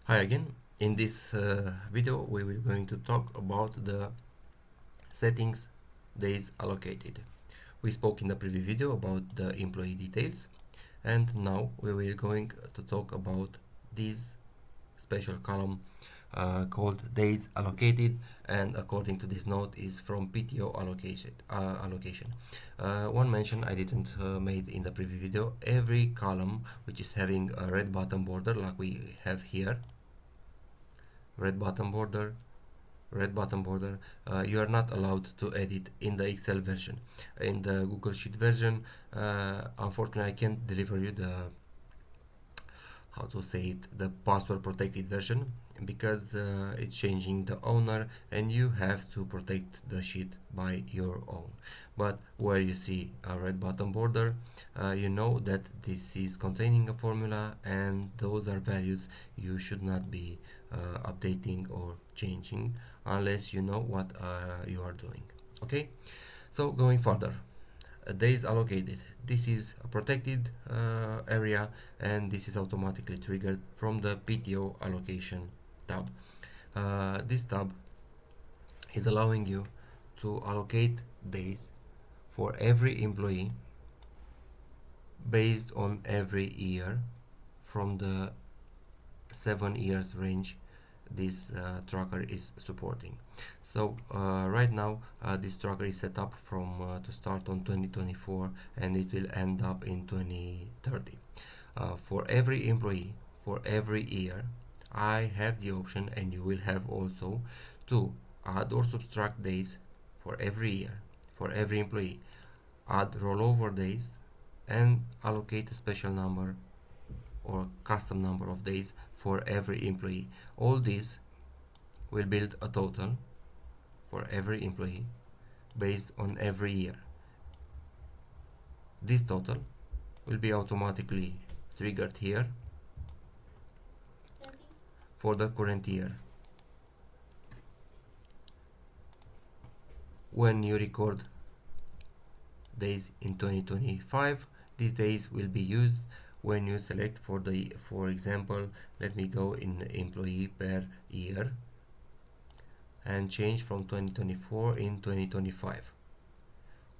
Hi again. In this video we will going to talk about the settings days allocated. We spoke in the previous video about the employee details, and now we will going to talk about this special column called days allocated, and according to this note is from PTO allocation. One mention I didn't made in the previous video: every column which is having a red bottom border like we have here, red bottom border, you are not allowed to edit in the Excel version. In the Google Sheet version, unfortunately I can't deliver you the, how to say it, the password protected version, because it's changing the owner and you have to protect the sheet by your own. But where you see a red bottom border, you know that this is containing a formula, and those are values you should not be updating or changing unless you know what you are doing. Okay, so going further, days allocated, this is a protected area, and this is automatically triggered from the PTO allocation tab. This tab is allowing you to allocate days for every employee based on every year from the 7 years range this tracker is supporting. So right now this tracker is set up from to start on 2024, and it will end up in 2030. For every employee, for every year, I have the option, and you will have also, to add or subtract days for every year, for every employee, add rollover days, and allocate a special number or custom number of days for every employee. All these will build a total for every employee based on every year. This total will be automatically triggered here for the current year. When you record days in 2025, these days will be used when you select for example, let me go in employee per year and change from 2024 in 2025.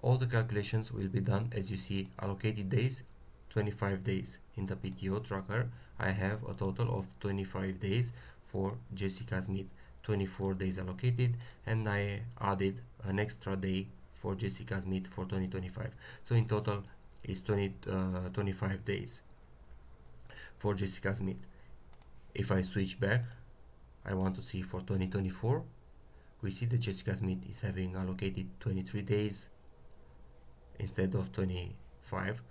All the calculations will be done as you see: allocated days 25 days. In the PTO tracker I have a total of 25 days for Jessica Smith, 24 days allocated, and I added an extra day for Jessica Smith for 2025. So in total is 25 days for Jessica Smith. If I switch back, I want to see for 2024, we see that Jessica Smith is having allocated 23 days instead of 25.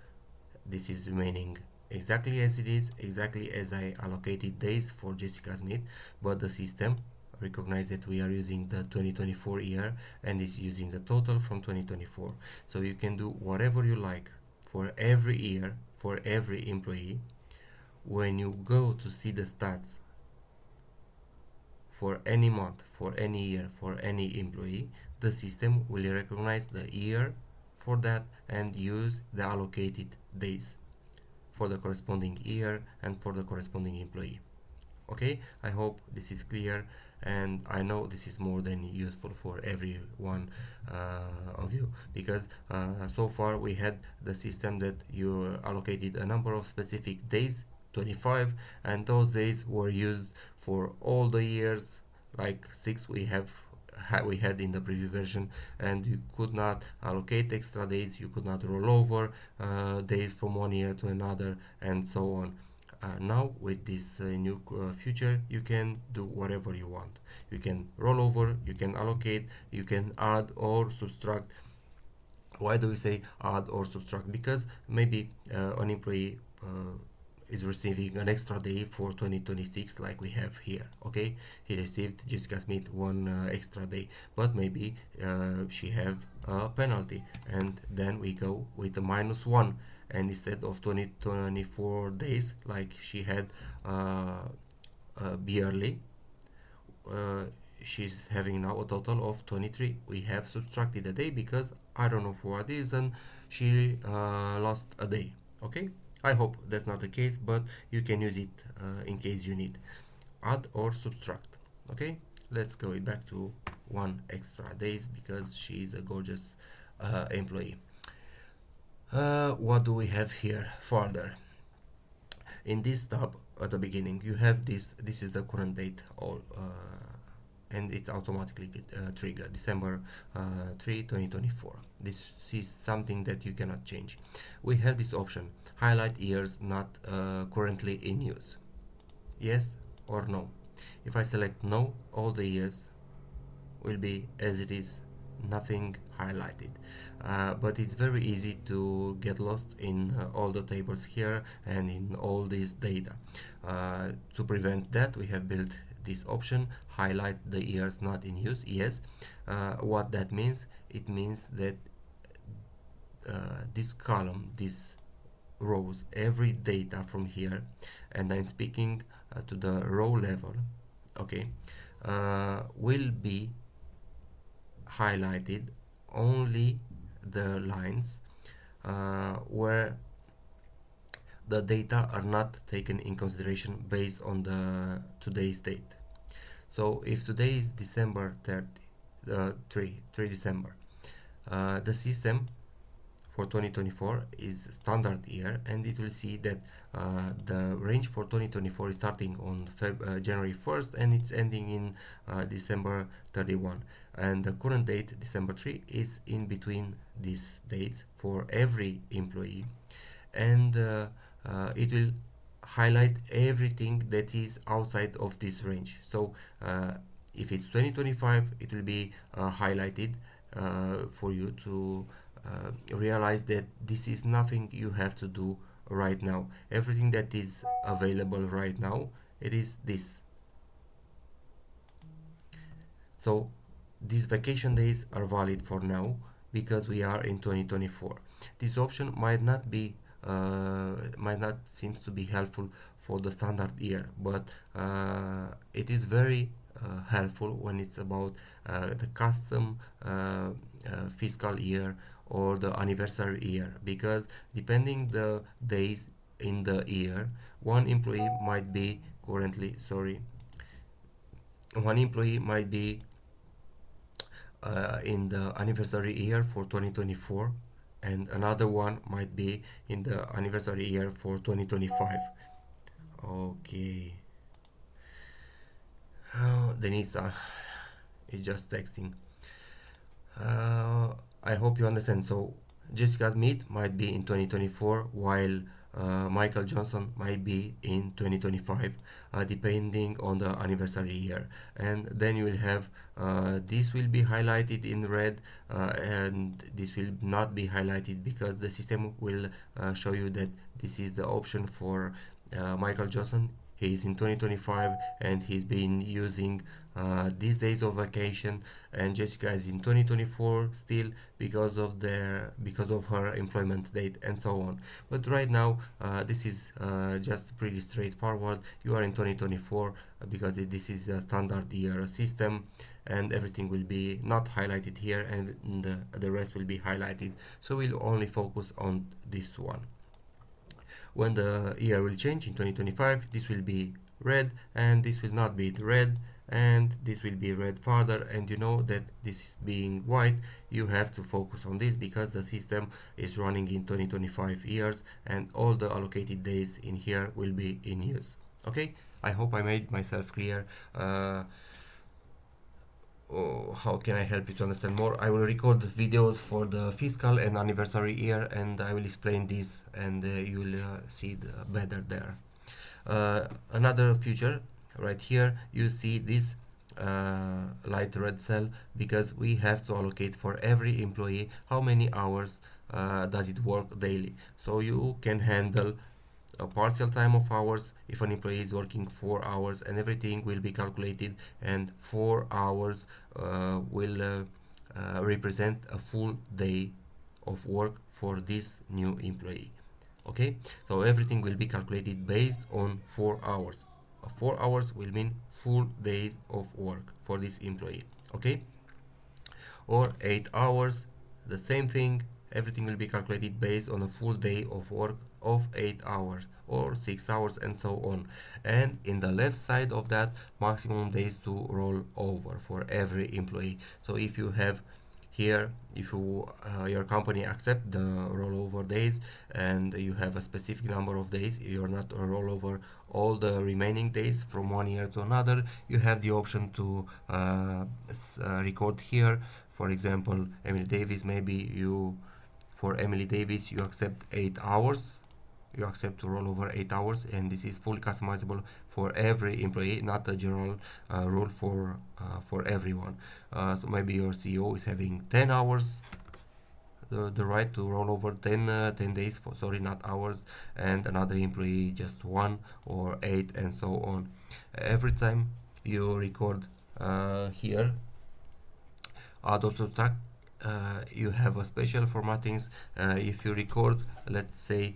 This is remaining exactly as it is, exactly as I allocated days for Jessica Smith, but the system recognize that we are using the 2024 year and is using the total from 2024. So you can do whatever you like for every year, for every employee. When you go to see the stats for any month, for any year, for any employee, the system will recognize the year for that and use the allocated days for the corresponding year and for the corresponding employee. Okay, I hope this is clear, and I know this is more than useful for every one of you, because so far we had the system that you allocated a number of specific days, 25, and those days were used for all the years, like 6 we had in the preview version, and you could not allocate extra days, you could not roll over days from one year to another, and so on. Now with this new feature, you can do whatever you want. You can roll over, you can allocate, you can add or subtract. Why do we say add or subtract? Because maybe an employee is receiving an extra day for 2026, like we have here. Okay, he received, Jessica Smith, one extra day, but maybe she have a penalty, and then we go with a -1, and instead of 24 days like she had yearly, she's having now a total of 23. We have subtracted a day because I don't know for what reason she lost a day. Okay, I hope that's not the case, but you can use it in case you need. add or subtract. Okay, let's go back to one extra days because she is a gorgeous employee. What do we have here further? In this tab at the beginning you have this is the current date, all and it's automatically triggered December 3 2024. This is something that you cannot change. We have this option, highlight years not currently in use, yes or no. If I select no, all the years will be as it is, nothing highlighted. But it's very easy to get lost in all the tables here and in all this data. To prevent that, we have built this option, highlight the years not in use, yes. What that means, it means that this column, this rows, every data from here, and I'm speaking to the row level, okay, will be highlighted only the lines where the data are not taken in consideration based on the today's date. So if today is December 30, 3 December, the system for 2024 is standard year, and it will see that the range for 2024 is starting on January 1st and it's ending in December 31, and the current date December 3 is in between these dates for every employee, and it will highlight everything that is outside of this range. So if it's 2025, it will be highlighted for you to realize that this is nothing you have to do right now. Everything that is available right now, it is this. So these vacation days are valid for now because we are in 2024. This option might not seems to be helpful for the standard year, but it is very helpful when it's about the custom fiscal year or the anniversary year, because depending the days in the year, one employee might be in the anniversary year for 2024, and another one might be in the anniversary year for 2025. Okay. Denisa is just texting. I hope you understand. So Jessica Smith might be in 2024, while Michael Johnson might be in 2025, depending on the anniversary year. And then you will have this will be highlighted in red, and this will not be highlighted because the system will show you that this is the option for Michael Johnson. He is in 2025 and he's been using these days of vacation, and Jessica is in 2024 still because of her employment date and so on. But right now this is just pretty straightforward. You are in 2024 because this is a standard year system, and everything will be not highlighted here, and the rest will be highlighted. So we'll only focus on this one. When the year will change in 2025, this will be red, and this will not be red, and this will be red further. And you know that this is being white, you have to focus on this because the system is running in 2025 years, and all the allocated days in here will be in use. Okay, I hope I made myself clear. How can I help you to understand more? I will record videos for the fiscal and anniversary year, and I will explain this, and you will see it better there. Another feature right here, you see this light red cell, because we have to allocate for every employee how many hours does it work daily. So you can handle a partial time of hours if an employee is working 4 hours, and everything will be calculated, and 4 hours will represent a full day of work for this new employee. Okay, so everything will be calculated based on 4 hours. 4 hours will mean full day of work for this employee. Okay, or 8 hours, the same thing. Everything will be calculated based on a full day of work of 8 hours or 6 hours, and so on. And in the left side of that, maximum days to roll over for every employee. So if you have here, if your company accept the rollover days and you have a specific number of days, you're not a rollover all the remaining days from one year to another, you have the option to record here. For example, Emily Davis, maybe you, for Emily Davis, you accept 8 hours, you accept to roll over 8 hours, and this is fully customizable for every employee, not a general rule for everyone. So maybe your CEO is having 10 hours, the right to roll over 10 days, for, sorry, not hours, and another employee just 1 or 8, and so on. Every time you record here Adobe Subtract, you have a special formattings. If you record, let's say,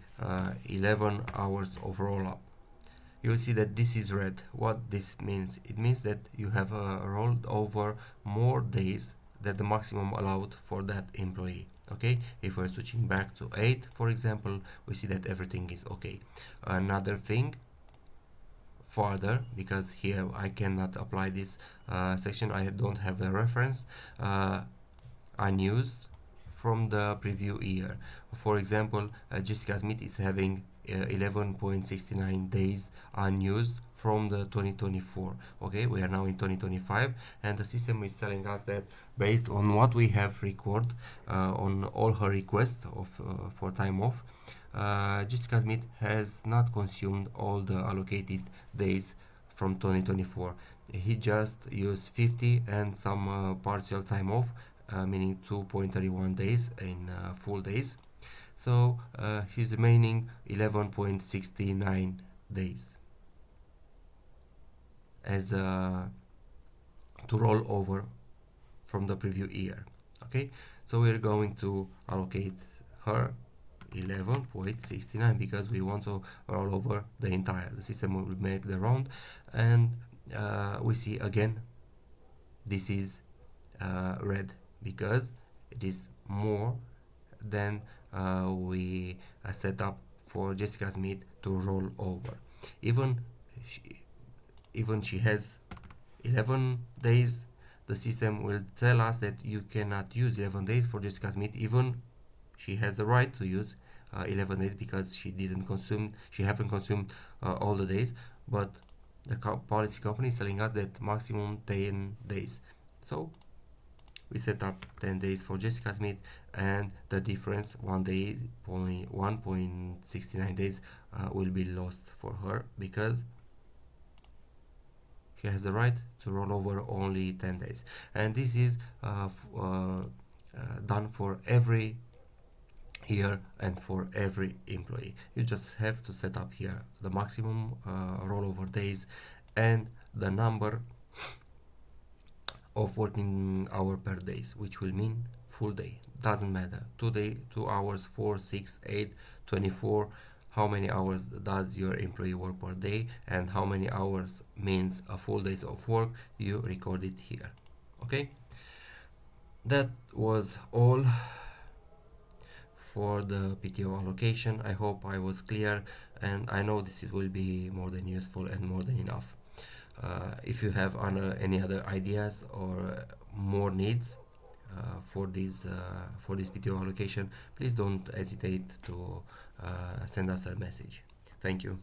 11 hours of roll up, you'll see that this is red. What this means? It means that you have rolled over more days than the maximum allowed for that employee. Okay, if we're switching back to 8, for example, we see that everything is okay. Another thing, further, because here I cannot apply this section, I don't have a reference, unused from the preview year. For example, Jessica Smith is having 11.69 days unused from the 2024. Okay, we are now in 2025, and the system is telling us that based on what we have recorded on all her requests of for time off, Jessica Smith has not consumed all the allocated days from 2024. He just used 50 and some partial time off, meaning 2.31 days in full days. So his remaining 11.69 days as to roll over from the preview year. Okay, so we're going to allocate her 11.69 because we want to roll over the entire. The system will make the round, and we see again this is red because it is more than we set up for Jessica Smith to roll over. Even she has 11 days, the system will tell us that you cannot use 11 days for Jessica Smith. Even she has the right to use 11 days because she haven't consumed all the days, but the policy company is telling us that maximum 10 days. So we set up 10 days for Jessica Smith, and the difference 1.69 days will be lost for her because she has the right to roll over only 10 days. And this is done for every year and for every employee. You just have to set up here the maximum rollover days and the number of working hour per days, which will mean full day. Doesn't matter, 2 hours, 4, 6, 8, 24. How many hours does your employee work per day, and how many hours means a full days of work, you record it here. Okay, that was all for the PTO allocation. I hope I was clear, and I know this will be more than useful and more than enough. If you have any other ideas or more needs for this PTO allocation, please don't hesitate to send us a message. Thank you.